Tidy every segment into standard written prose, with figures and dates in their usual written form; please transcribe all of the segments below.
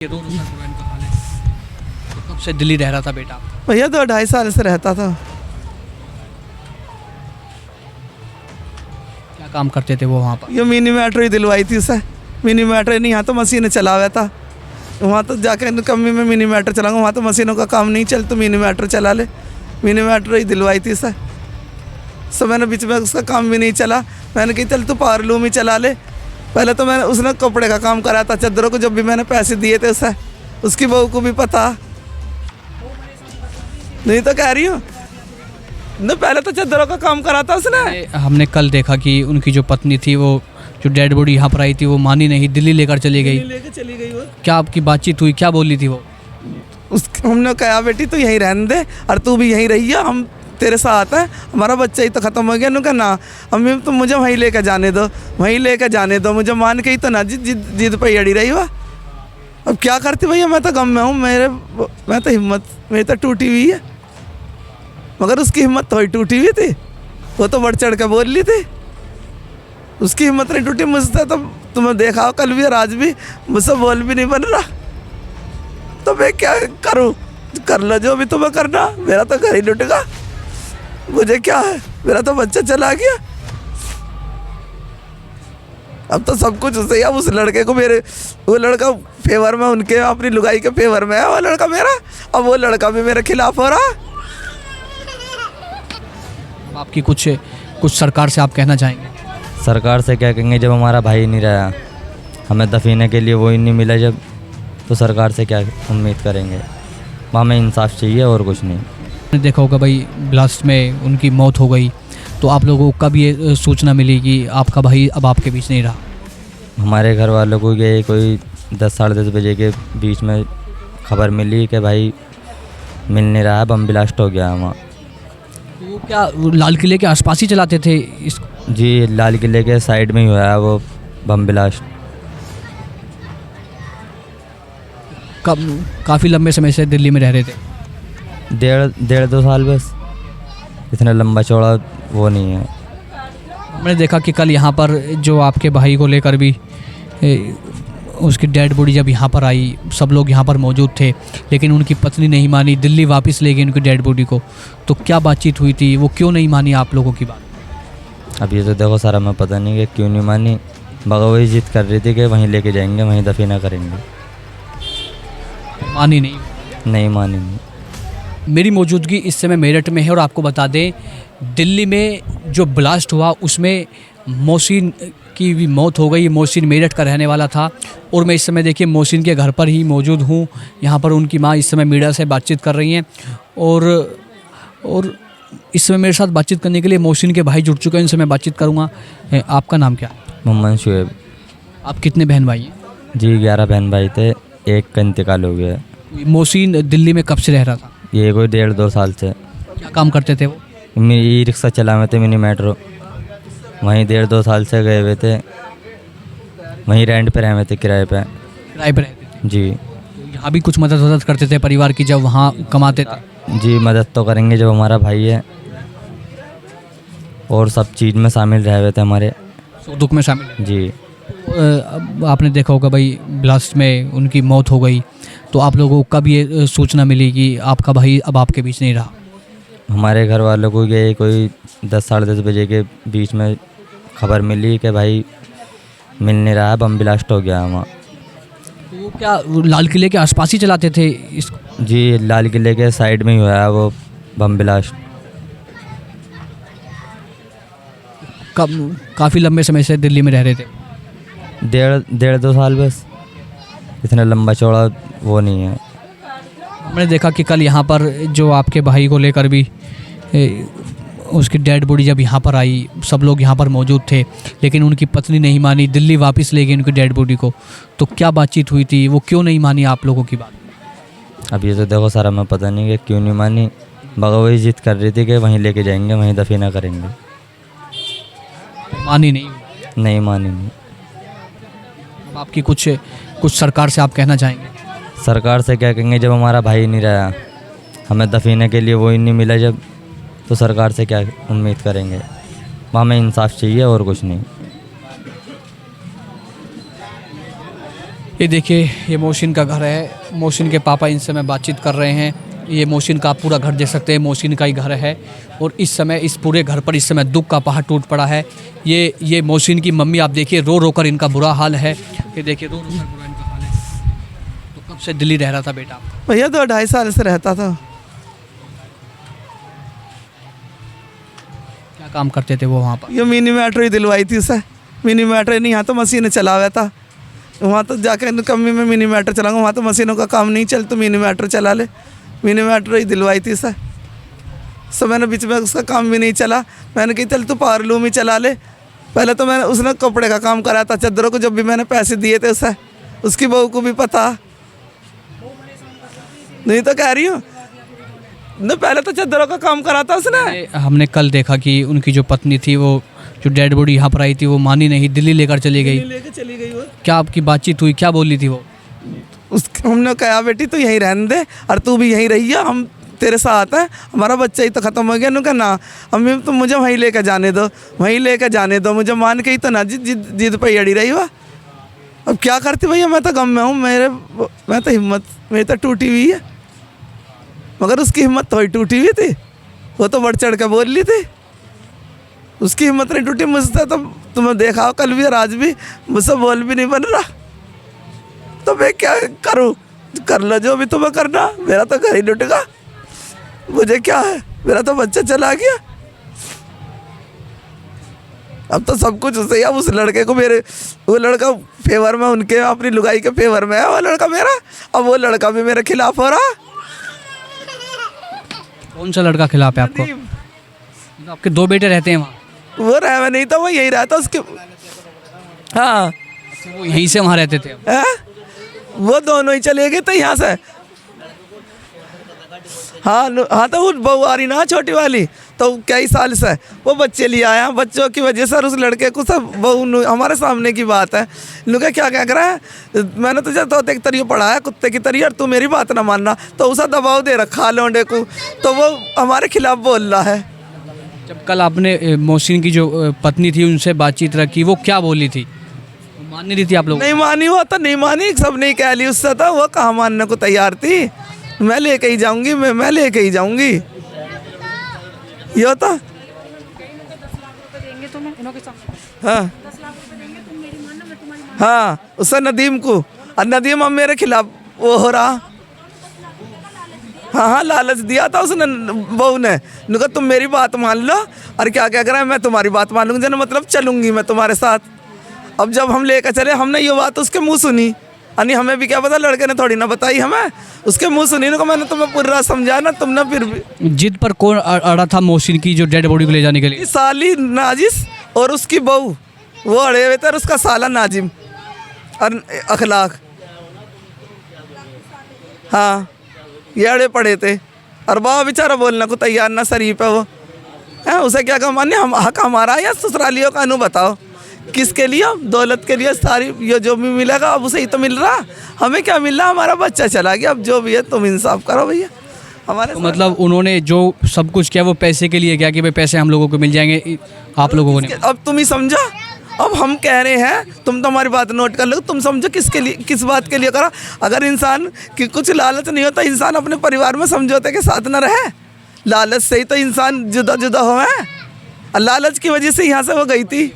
ये दोनों का इनका हाल है। तो कब से दिल्ली रह रहा था बेटा? भैया 2-2.5 साल से रहता था। क्या काम करते थे वो वहाँ पर? ये मिनी मेट्रो ही दिलवाई थी उसे। मिनी मेट्रो नहीं, यहाँ तो मशीन चला हुआ था। वहाँ तो जाके कमी में मिनी मेट्रो चलाऊंगा, वहाँ तो मशीनों का काम नहीं चल, तो मिनी मेट्रो चला ले। मिनी मेट्रो ही दिलवाई थी उसे। सो मैंने बीच में उसका काम भी नहीं चला, मैंने कही चल तू पावर लूम ही चला ले। पहले तो मैंने उसने कपड़े का काम करा था चद्दरों को, जब भी मैंने पैसे दिए थे उसे, उसकी बहू को भी पता नहीं तो कह रही हूँ न, पहले तो चद्दरों का काम करा था उसने। हमने कल देखा कि उनकी जो पत्नी थी वो जो डेड बॉडी यहाँ पर आई थी वो मानी नहीं, दिल्ली लेकर चली गई। लेके चली गई वो। क्या आपकी बातचीत हुई, क्या बोली थी वो? हमने कहा बेटी तू यहीं रहने दे और तू भी यहीं रही है, हम तेरे साथ हैं, हमारा बच्चा ही तो ख़त्म हो गया। उन्होंने कहा ना अम्मी तुम मुझे वहीं लेकर जाने दो, वहीं लेकर जाने दो, मुझे मान के ही तो ना जिद पे अड़ी रही हुआ। अब क्या करती भैया, मैं तो गम में हूँ, मैं तो हिम्मत मेरी तो टूटी हुई है, मगर उसकी हिम्मत थोड़ी टूटी हुई थी। वो तो बढ़ चढ़ के बोल ली थी, उसकी हिम्मत नहीं टूटी। मुझसे तो तुम्हें देखा हो कल भी और आज भी, मुझसे बोल भी नहीं बन रहा। तो मैं क्या करूँ? कर लो जो भी तुम्हें करना, मेरा तो घर ही लुट गया। मुझे क्या है, मेरा तो बच्चा चला गया। अब तो सब कुछ उसे, अब उस लड़के को मेरे, वो लड़का फेवर में उनके, अपनी लुगाई के फेवर में है वो लड़का मेरा, अब वो लड़का भी मेरे खिलाफ हो रहा। आपकी कुछ सरकार से आप कहना चाहेंगे? सरकार से क्या कहेंगे, जब हमारा भाई नहीं रहा, हमें दफीने के लिए वो ही नहीं मिला जब, तो सरकार से क्या उम्मीद करेंगे? हमें इंसाफ चाहिए और कुछ नहीं। आपने देखा होगा भाई ब्लास्ट में उनकी मौत हो गई, तो आप लोगों को कब ये सूचना मिली कि आपका भाई अब आपके बीच नहीं रहा? हमारे घर वालों को ये कोई 10-10:30 बजे के बीच में खबर मिली कि भाई मिल नहीं रहा है, बम ब्लास्ट हो गया वहाँ। तो क्या लाल किले के आसपास ही चलाते थे इसको? जी, लाल किले के साइड में ही हुआ है वो बम ब्लास्ट। कब काफ़ी लंबे समय से दिल्ली में रह रहे थे? 1.5-2 साल बस, इतना लंबा चौड़ा वो नहीं है। हमने देखा कि कल यहाँ पर जो आपके भाई को लेकर भी उसकी डेड बॉडी जब यहाँ पर आई, सब लोग यहाँ पर मौजूद थे, लेकिन उनकी पत्नी नहीं मानी, दिल्ली वापस ले गई उनकी डेड बॉडी को। तो क्या बातचीत हुई थी, वो क्यों नहीं मानी आप लोगों की बात? अब ये तो देखो सारा, मैं पता नहीं कि क्यों नहीं मानी, मगर वही जिद कर रही थी कि वहीं लेके जाएंगे, वहीं दफीना करेंगे। मानी नहीं? नहीं मानी नहीं। मेरी मौजूदगी इस समय मेरठ में है और आपको बता दें दिल्ली में जो ब्लास्ट हुआ उसमें मोहसिन की भी मौत हो गई। मोहसिन मेरठ का रहने वाला था और मैं इस समय देखिए मोहसिन के घर पर ही मौजूद हूँ। यहाँ पर उनकी माँ इस समय मीडिया से बातचीत कर रही हैं और इस समय मेरे साथ बातचीत करने के लिए मोहसिन के भाई जुड़ चुके हैं, इनसे मैं बातचीत करूँगा। आपका नाम क्या? मोहम्मद शुएब। आप कितने बहन भाई हैं? जी 11 बहन भाई थे, एक का इंतकाल हो गया। मोहसिन दिल्ली में कब से रह रहा था? ये कोई 1.5-2 साल से। क्या काम करते थे वो? ई रिक्शा चला हुए थे, मिनी मेट्रो, वहीं 1.5-2 साल से गए हुए थे, वहीं रेंट पे रहे हुए थे, किराए पे। किराए पर रहते थे? जी। तो यहाँ भी कुछ मदद करते थे परिवार की जब वहाँ कमाते थे? जी, मदद तो करेंगे जब हमारा भाई है, और सब चीज़ में शामिल रहे हुए थे हमारे, सुख दुख में शामिल? जी। अब आपने देखा होगा भाई ब्लास्ट में उनकी मौत हो गई, तो आप लोगों को कब ये सूचना मिली कि आपका भाई अब आपके बीच नहीं रहा? हमारे घर वालों को ये कोई 10-10:30 बजे के बीच में खबर मिली कि भाई मिल नहीं रहा है, बम ब्लास्ट हो गया वहाँ। तो क्या लाल किले के आसपास ही चलाते थे इसको? जी, लाल किले के साइड में ही हुआ है वो बम ब्लास्ट। कब काफ़ी लंबे समय से दिल्ली में रह रहे थे? 1.5-2 साल बस, इतना लंबा चौड़ा वो नहीं है। हमने देखा कि कल यहाँ पर जो आपके भाई को लेकर भी उसकी डेड बॉडी जब यहाँ पर आई, सब लोग यहाँ पर मौजूद थे, लेकिन उनकी पत्नी नहीं मानी, दिल्ली वापस ले गई उनकी डेड बॉडी को। तो क्या बातचीत हुई थी, वो क्यों नहीं मानी आप लोगों की बात? अब ये तो देखो सारा, मैं पता नहीं कि क्यों नहीं मानी, मगर वही जिद कर रही थी कि वहीं लेके जाएंगे, वहीं दफीना करेंगे। मानी नहीं? नहीं मानी नहीं। आपकी कुछ सरकार से आप कहना चाहेंगे? सरकार से क्या कहेंगे, जब हमारा भाई नहीं रहा, हमें दफीने के लिए वो ही नहीं मिला जब, तो सरकार से क्या उम्मीद करेंगे? हमें इंसाफ चाहिए और कुछ नहीं। ये देखिए, ये मोहसिन का घर है। मोहसिन के पापा इनसे समय बातचीत कर रहे हैं। ये मोहसिन का आप पूरा घर देख सकते हैं, मोहसिन का ही घर है। और इस समय इस पूरे घर पर इस समय दुख का पहाड़ टूट पड़ा है। ये मोहसिन की मम्मी आप देखिए, रो रो कर इनका बुरा हाल है। ये देखिए, रो रो कर बुरा इनका हाल है। तो कब से दिल्ली रह रहा था बेटा? भैया 2-2.5 साल से रहता था। क्या काम करते थे वो वहाँ पर? ये मिनी मेट्रो ही दिलवाई थी उसे। मिनी मेट्रो नहीं, यहाँ तो मशीन चला हुआ था। वहाँ तो जाके कमी में मिनी मेट्रो चलाऊंगा, वहाँ तो मशीनों का काम नहीं चल, तो मिनी मेट्रो चला ले। मिनी मेट्रो ही दिलवाई थी उसे। सो मैंने बीच में उसका काम भी नहीं चला, मैंने कही चल तू पावर लूम ही चला ले। पहले तो मैंने उसने कपड़े का काम करा था चद्दरों को, जब भी मैंने पैसे दिए थे उसे, उसकी बहू को भी पता नहीं तो कह रही हूँ न, पहले तो चद्दरों का काम करा था उसने। हमने कल देखा कि उनकी जो पत्नी थी, वो जो डेड बॉडी यहाँ पर आई थी, वो मानी नहीं, दिल्ली लेकर चली गई। लेके चली गई वो। क्या आपकी बातचीत हुई, क्या बोली थी वो? हमने कहा बेटी तू यहीं रहने दे और तू भी यहीं रही है, हम तेरे साथ हैं, हमारा बच्चा ही तो ख़त्म हो गया। उन्होंने कहा ना अम्मी तो मुझे वहीं लेकर जाने दो, वहीं लेकर जाने दो, मुझे मान के ही तो ना जिद पे अड़ी रही हुआ। अब क्या करती भैया, मैं तो गम में हूँ, मैं तो हिम्मत मेरी तो टूटी हुई है, मगर उसकी हिम्मत थोड़ी टूटी हुई थी। वो तो बढ़ चढ़ के बोल ली थी, उसकी हिम्मत नहीं टूटी। मुझसे तो तुम्हें देखा हो कल भी और आज भी, मुझसे बोल भी नहीं बन रहा। तो मैं क्या करूं? कर लो जो भी तुम्हें करना, मेरा तो घर ही लुटेगा, मुझे क्या है, मेरा तो बच्चा चला गया। अब तो सब कुछ उसे, अब उस लड़के को मेरे, वो लड़का फेवर में, उनके अपनी लुगाई के फेवर में है वो लड़का मेरा, अब वो लड़का भी मेरे खिलाफ हो रहा। कौन सा लड़का खिलाफ है आपको? तो आपके 2 बेटे रहते हैं वहाँ? वो रह नहीं था, वो यही रहता उसके। हाँ, वो यहीं से वहाँ रहते थे? है? वो दोनों ही चले गए थे यहाँ से। हाँ तो वो बहू आ रही ना छोटी वाली, तो कई साल से वो बच्चे लिए आया, बच्चों की वजह से उस लड़के को सब बहू हमारे सामने की बात है। लुका क्या कह रहा है, मैंने तुझे तो एक तरीके पढ़ाया कुत्ते की तरीके, और तू मेरी बात ना मानना, तो उसे दबाव दे रखा लौंडे को, तो वो हमारे खिलाफ बोल रहा है। जब कल आपने मोहसिन की जो पत्नी थी उनसे बातचीत रखी, वो क्या बोली थी? वो मान नहीं रही थी आप लोग? नहीं मानी, वो तो नहीं मानी, सब नहीं कह ली उससे, तो वो कहाँ मानने को तैयार थी। मैं लेके ही जाऊंगी, मैं लेके ही जाऊंगी, ये होता। हाँ हाँ, उससे नदीम को, और नदीम अब मेरे खिलाफ वो हो रहा। हाँ, लालच दिया था उसने, बहू ने कहा तुम मेरी बात मान लो, और क्या क्या करा, मैं तुम्हारी बात मान लूँगी, मतलब चलूँगी मैं तुम्हारे साथ। अब जब हम लेकर चले, हमने ये बात उसके मुँह सुनी, यानी हमें भी क्या पता, लड़के ने थोड़ी ना बताई हमें, उसके मुँह सुनी। मैंने तुम्हें पूरा समझा ना, तुमने फिर भी। जिद पर कौन अड़ा था मोहसिन की जो डेड बॉडी को ले जाने के लिए? साली नाजिस और उसकी बहू, वो अड़े हुए थे, और उसका साला नाजिम और अखलाक। हाँ, ये अड़े पड़े थे, और बाबा बेचारा बोलने को तैयार ना, शरीफ है वो है, उसे क्या कहा मान्य, हम हक हमारा या ससुरालियों का? अनु बताओ किसके लिए? दौलत के लिए, सारी ये जो भी मिलेगा अब उसे ही तो मिल रहा, हमें क्या मिल रहा? हमारा बच्चा चला गया, अब जो भी है तुम इंसाफ करो भैया हमारे। तो मतलब उन्होंने जो सब कुछ किया वो पैसे के लिए क्या, कि भाई पैसे हम लोगों को मिल जाएंगे, आप लोगों को नहीं? अब तुम ही समझा, अब हम कह रहे हैं, तुम तो हमारी बात नोट कर लो, तुम समझो किसके लिए, किस बात के लिए करा। अगर इंसान की कुछ लालच नहीं होता, इंसान अपने परिवार में समझौते के साथ न रहे, लालच से ही तो इंसान जुदा जुदा हुआ है, और लालच की वजह से यहाँ से वो गई थी,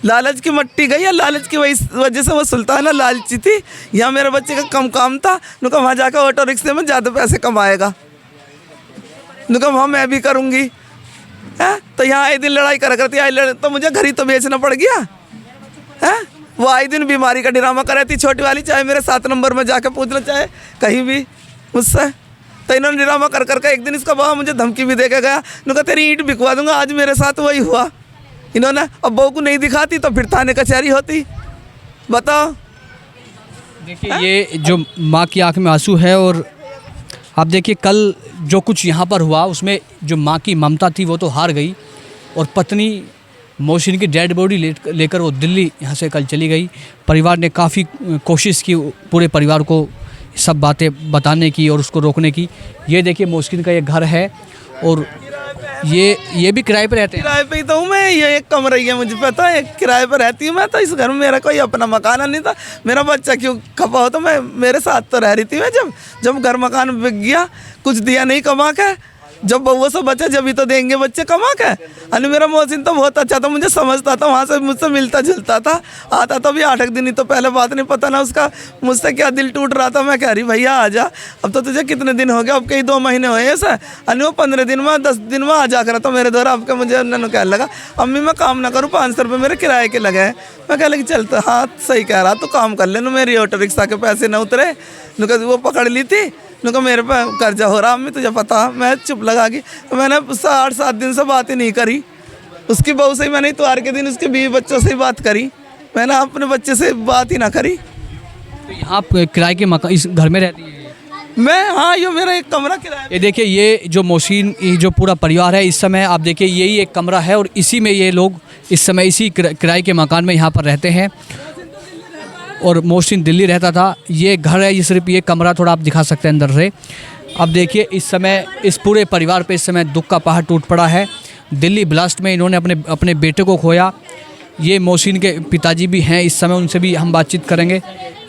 लालच की मट्टी गई, या लालच की वजह से वो सुल्ताना लालची थी। यहाँ मेरे बच्चे का कम काम था, नुका वहाँ जाकर ऑटो रिक्शे में ज़्यादा पैसे कमाएगा, नुका वहाँ मैं भी करूँगी, है? तो यहाँ आए दिन लड़ाई करा करती, आई तो मुझे घर ही तो बेचना पड़ गया है। वो आए दिन बीमारी का ड्रामा कर रही थी छोटी वाली, चाहे मेरे 7 नंबर में जाके पूछ लो, चाहे कहीं भी मुझसे। तो इन्होंने ड्रामा कर कर एक दिन इसका बाबा मुझे धमकी भी दे के गया, नुका तेरी ईंट बिकवा दूंगा। आज मेरे साथ वही हुआ, इन्होंने अब बहू को नहीं दिखाती तो फिर थाने कचहरी होती, बताओ। देखिए, ये जो माँ की आंख में आंसू है, और आप देखिए कल जो कुछ यहाँ पर हुआ उसमें जो माँ की ममता थी वो तो हार गई, और पत्नी मोहसिन की डेड बॉडी लेकर वो दिल्ली यहाँ से कल चली गई। परिवार ने काफ़ी कोशिश की पूरे परिवार को सब बातें बताने की और उसको रोकने की। ये देखिए मोहसिन का ये घर है, और ये भी किराए पे रहते हैं? किराए पे ही तो हूँ मैं, ये एक कमरा ही है, मुझे पता है, किराए पे रहती हूँ मैं। तो इस घर में मेरा कोई अपना मकान नहीं था। मेरा बच्चा क्यों खपा हो, तो मैं मेरे साथ तो रह रही थी मैं। जब घर मकान बिक गया, कुछ दिया नहीं कमा के, जब बउआ से बचा जब ही तो देंगे बच्चे कमा के। अरे मेरा मोहसिन तो बहुत अच्छा था, मुझे समझता था, वहाँ से मुझसे मिलता जुलता था, आता था भी 8 दिन ही तो पहले बात नहीं पता ना उसका मुझसे क्या दिल टूट रहा था। मैं कह रही भैया आ जा, अब तो तुझे कितने दिन हो गए, अब कई 2 महीने हुए ऐसा। अरे वो 15 दिन में 10 दिन में आ जा कर तो मेरे द्वारा आपका मुझे उन्होंने कहने लगा अम्मी मैं काम ना करूँ, 500 रुपये मेरे किराए के लगे हैं। मैं कह लगी चलता, हाँ सही कह रहा, तो काम कर ले। मेरी ऑटो रिक्शा के पैसे न उतरे, वो पकड़ ली थी, उनका मेरे पे कर्जा हो रहा अम्मी तुझे पता। मैं चुप लगा के, तो मैंने 8-7 दिन से बात ही नहीं करी। उसकी बहू से ही मैंने इतवार के दिन उसके 20 बच्चों से ही बात करी, मैंने अपने बच्चे से बात ही ना करी। तो यहाँ आप किराए के मकान इस घर में रहती है मैं, हाँ ये मेरा एक कमरा किराया। ये देखिए, ये जो मोहसिन, ये जो पूरा परिवार है इस समय आप देखिए यही एक कमरा है और इसी में ये लोग इस समय इसी किराए के मकान में यहाँ पर रहते हैं। और मोहसिन दिल्ली रहता था। ये घर है, ये सिर्फ ये कमरा थोड़ा आप दिखा सकते हैं अंदर से। अब देखिए इस समय इस पूरे परिवार पे इस समय दुख का पहाड़ टूट पड़ा है। दिल्ली ब्लास्ट में इन्होंने अपने बेटे को खोया। ये मोहसिन के पिताजी भी हैं इस समय, उनसे भी हम बातचीत करेंगे।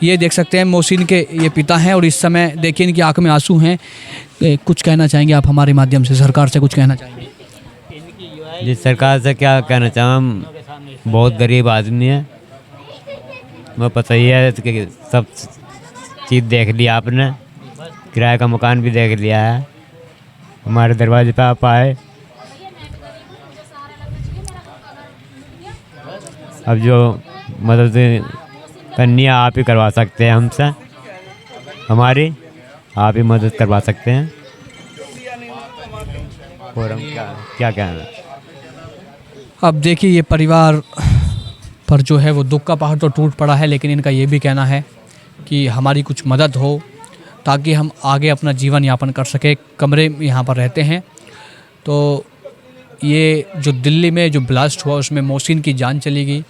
ये देख सकते हैं मोहसिन के ये पिता हैं और इस समय देखिए इनकी आंख में आंसू हैं। कुछ कहना चाहेंगे आप हमारे माध्यम से, सरकार से कुछ कहना चाहेंगे? जी सरकार से क्या कहना चाहूँ, हम बहुत गरीब आदमी है, मैं पता ही है कि सब चीज़ देख लिया आपने, किराए का मकान भी देख लिया है, हमारे दरवाजे पे आप आए। अब जो मदद करनी है आप ही करवा सकते हैं हमसे, हमारी आप ही मदद करवा सकते हैं। और हम क्या कहना। अब देखिए ये परिवार पर जो है वो दुख का पहाड़ तो टूट पड़ा है, लेकिन इनका ये भी कहना है कि हमारी कुछ मदद हो ताकि हम आगे अपना जीवन यापन कर सके। कमरे में यहाँ पर रहते हैं। तो ये जो दिल्ली में जो ब्लास्ट हुआ उसमें मोहसिन की जान चली गई।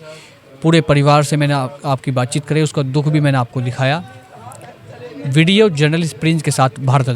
पूरे परिवार से मैंने आपकी बातचीत करी, उसका दुख भी मैंने आपको दिखाया। वीडियो जर्नलिस्ट प्रिंस के साथ भारत।